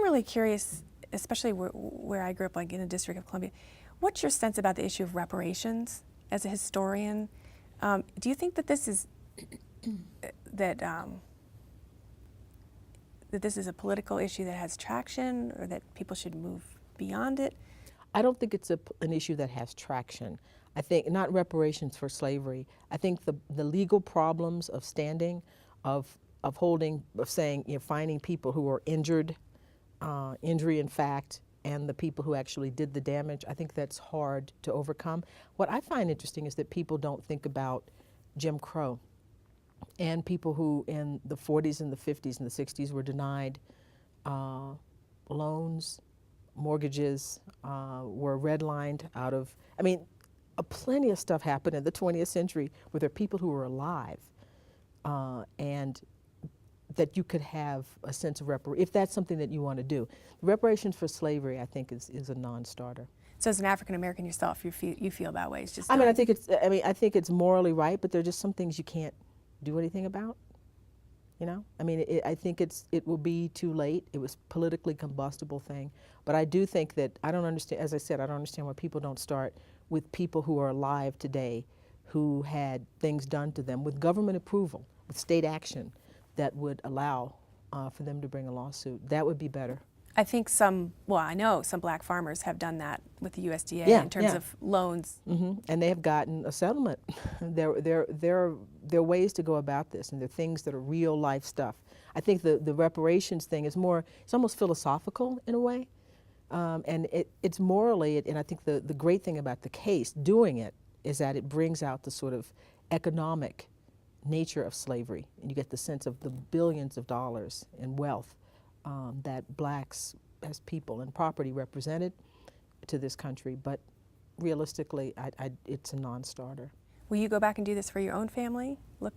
I'm really curious, especially where I grew up, like in the District of Columbia, what's your sense about the issue of reparations as a historian? Do you think that this is that this is a political issue that has traction, or that people should move beyond it? I don't think it's an issue that has traction. I think not reparations for slavery. I think the legal problems of standing, of holding, of saying, finding people who are injured, injury in fact, and the people who actually did the damage, I think that's hard to overcome. What I find interesting is that people don't think about Jim Crow and people who in the 40s and the 50s and the 60s were denied loans, mortgages, were redlined out of, I mean, plenty of stuff happened in the 20th century where there are people who were alive and that you could have a sense of reparation, if that's something that you want to do. Reparations for slavery, I think, is a non-starter. So as an African American yourself, you feel that way? It's just I mean, I think it's morally right, but there are just some things you can't do anything about. You know, I mean, I think it will be too late. It was a politically combustible thing, but I do think that I don't understand. As I said, I don't understand why people don't start with people who are alive today, who had things done to them with government approval, with state action, that would allow for them to bring a lawsuit. That would be better. I think I know some black farmers have done that with the USDA in terms of loans. Mm-hmm. And they have gotten a settlement. There are ways to go about this, and there are things that are real life stuff. I think the reparations thing is it's almost philosophical in a way. And it's morally, and I think the great thing about the case, doing it, is that it brings out the sort of economic nature of slavery. And you get the sense of the billions of dollars in wealth that blacks as people and property represented to this country, but realistically, it's a non-starter. Will you go back and do this for your own family? Look.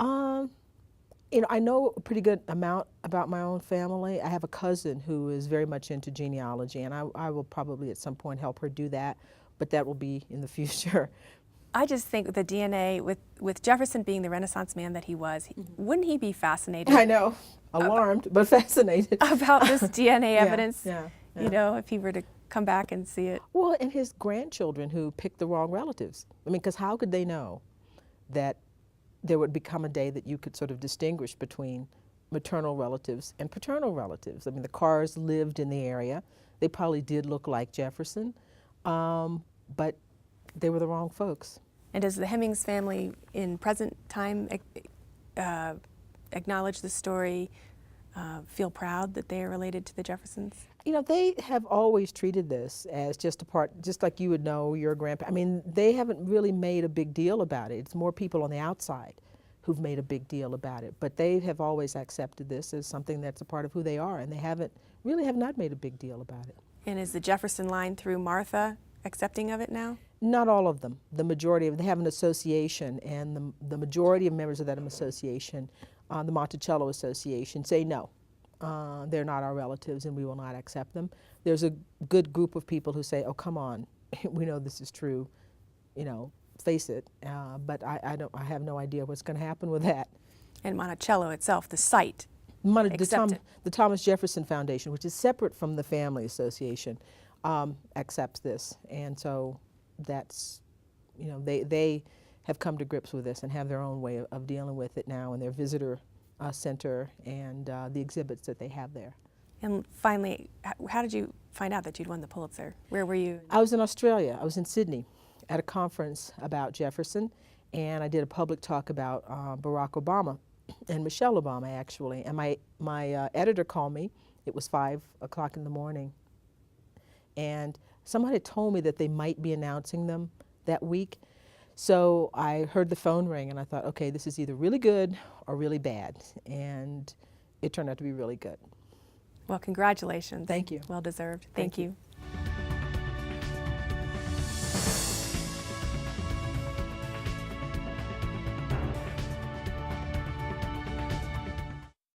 I know a pretty good amount about my own family. I have a cousin who is very much into genealogy, and I will probably at some point help her do that, but that will be in the future. I just think the DNA, with Jefferson being the Renaissance man that he was, wouldn't he be fascinated? I know, alarmed, but fascinated. About this DNA evidence, yeah. You know, if he were to come back and see it. Well, and his grandchildren who picked the wrong relatives. I mean, because how could they know that there would become a day that you could sort of distinguish between maternal relatives and paternal relatives? I mean, the Carrs lived in the area. They probably did look like Jefferson, but they were the wrong folks. And does the Hemings family in present time acknowledge the story, feel proud that they are related to the Jeffersons? You know, they have always treated this as just a part, just like you would know your grandpa. I mean, they haven't really made a big deal about it. It's more people on the outside who've made a big deal about it. But they have always accepted this as something that's a part of who they are, and they have not made a big deal about it. And is the Jefferson line through Martha accepting of it now? Not all of them. The majority of them. They have an association, and the majority of members of that association, the Monticello Association, say no. They're not our relatives, and we will not accept them. There's a good group of people who say, "Oh, come on, we know this is true. You know, face it." But I have no idea what's going to happen with that. And Monticello itself, the site, the Thomas Jefferson Foundation, which is separate from the Family Association, accepts this, and so that's, you know, they have come to grips with this and have their own way of dealing with it now in their visitor center and the exhibits that they have there. And finally, how did you find out that you'd won the Pulitzer? Where were you? I was in Australia. I was in Sydney at a conference about Jefferson, and I did a public talk about Barack Obama and Michelle Obama, actually. And my editor called me. It was 5 o'clock in the morning, and someone had told me that they might be announcing them that week. So I heard the phone ring, and I thought, okay, this is either really good or really bad. And it turned out to be really good. Well, congratulations. Thank you. Well deserved. Thank you.